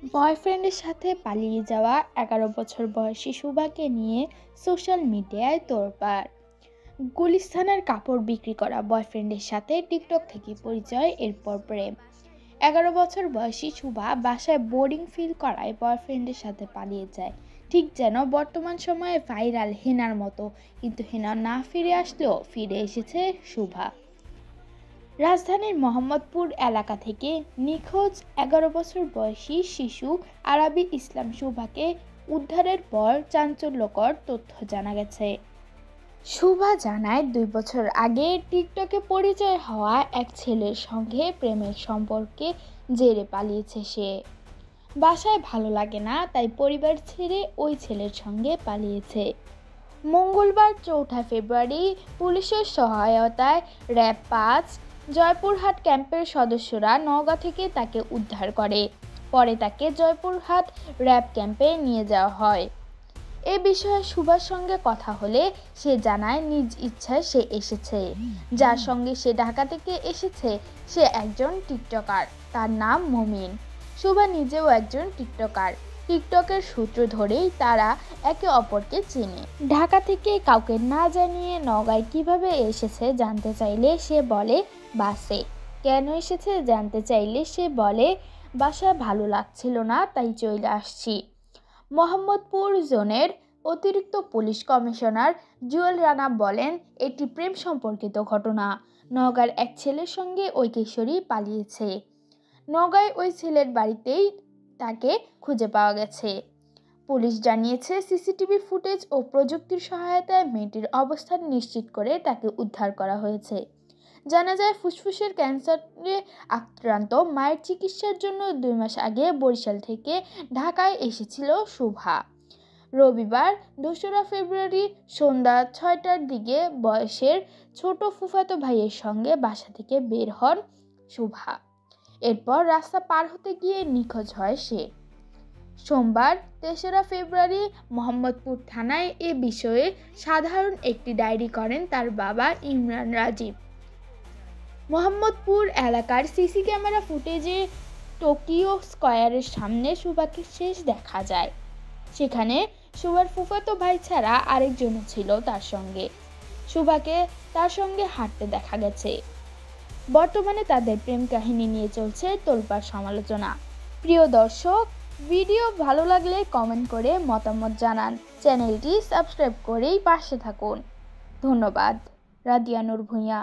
বয়ফ্রেন্ডের সাথে পালিয়ে যাওয়া ১১ বছর বয়সী শুভাকে নিয়ে সোশ্যাল মিডিয়ায় তোলপাড়। গুলিস্তানের কাপড় বিক্রি করা বয়ফ্রেন্ডের সাথে টিকটক থেকে পরিচয়, এরপর প্রেম। ১১ বছর বয়সী শুভা বাসায় বোরিং ফিল করায় বয়ফ্রেন্ডের সাথে পালিয়ে যায়, ঠিক যেন বর্তমান সময়ে ভাইরাল হেনার মতো। কিন্তু হেনা না ফিরে আসলেও ফিরে এসেছে শুভা। রাজধানীর মোহাম্মদপুর এলাকা থেকে নিখোঁজ ১১ বছর বয়সী শিশু আরাবী ইসলাম শুভাকে উদ্ধারের পর চাঞ্চল্যকর তথ্য জানা গেছে। শুভা জানায় ২ বছর আগে টিকটকে পরিচয় হওয়া এক ছেলের সঙ্গে প্রেমের সম্পর্কে জেরে পালিয়েছে সে। বাসায় ভালো লাগে না, তাই পরিবার ছেড়ে ওই ছেলের সঙ্গে পালিয়েছে। মঙ্গলবার ৪ ফেব্রুয়ারি পুলিশের সহায়তায় র‍্যাব ৫ জয়পুরহাট ক্যাম্পের সদস্যরা নওগাঁ থেকে তাকে উদ্ধার করে। পরে তাকে জয়পুরহাট র‍্যাব ক্যাম্পে নিয়ে যাওয়া হয়। এ বিষয়ে শুভার সঙ্গে কথা হলে সে জানায় নিজ ইচ্ছায় সে এসেছে। যার সঙ্গে সে ঢাকা থেকে এসেছে সে একজন টিকটকার, তার নাম মমিন। শুভা নিজেও একজন টিকটকার। টিকটকের সূত্র ধরেই তারা একে অপরকে চেনে। ঢাকা থেকে কাউকে না জানিয়ে নওগাঁয় কিভাবে এসেছে জানতে চাইলে সে বলে বাসে। কেন এসেছে জানতে চাইলে সে বলে বাসায় ভালো লাগছিল না, তাই চলে আসছি। মোহাম্মদপুর জোনের অতিরিক্ত পুলিশ কমিশনার জুয়েল রানা বলেন, এটি প্রেম সম্পর্কিত ঘটনা। নওগাঁর এক ছেলের সঙ্গে ওই কিশোরী পালিয়েছে। নওগাঁয় ওই ছেলের বাড়িতেই তাকে খুঁজে পাওয়া গেছে। পুলিশ জানিয়েছে, সিসিটিভি ফুটেজ ও প্রযুক্তির সহায়তায় মেয়েটির অবস্থান নিশ্চিত করে তাকে উদ্ধার করা হয়েছে। জানা যায়, ফুসফুসের ক্যান্সারে আক্রান্ত মায়ের চিকিৎসার জন্য ২ মাস আগে বরিশাল থেকে ঢাকায় এসেছিল শুভা। রবিবার ২রা ফেব্রুয়ারি সন্ধ্যা ৬টার দিকে বয়সের ছোট ফুফাতো ভাইয়ের সঙ্গে বাসা থেকে বের হন শুভা। এরপর রাস্তা পার হতে গিয়ে নিখোঁজ হয় সে। সোমবার ৩রা ফেব্রুয়ারি মোহাম্মদপুর থানায় এ বিষয়ে সাধারণ একটি ডায়েরি করেন তার বাবা ইমরান রাজীব। মোহাম্মদপুর এলাকার সিসি ক্যামেরা ফুটেজে টোকিও স্কয়ারের সামনে শুভাকে শেষ দেখা যায়। সেখানে শুভার ফুফাতো ভাই ছাড়া আরেকজনও ছিল তার সঙ্গে। শুভাকে তার সঙ্গে হাঁটতে দেখা গেছে। বর্তমানে তাদের প্রেম কাহিনী নিয়ে চলছে তোলপাড় সমালোচনা। প্রিয় দর্শক, ভিডিও ভালো লাগলে কমেন্ট করে মতামত জানান। চ্যানেলটি সাবস্ক্রাইব করেই পাশে থাকুন। ধন্যবাদ। রাদিয়া নূর ভূঁইয়া।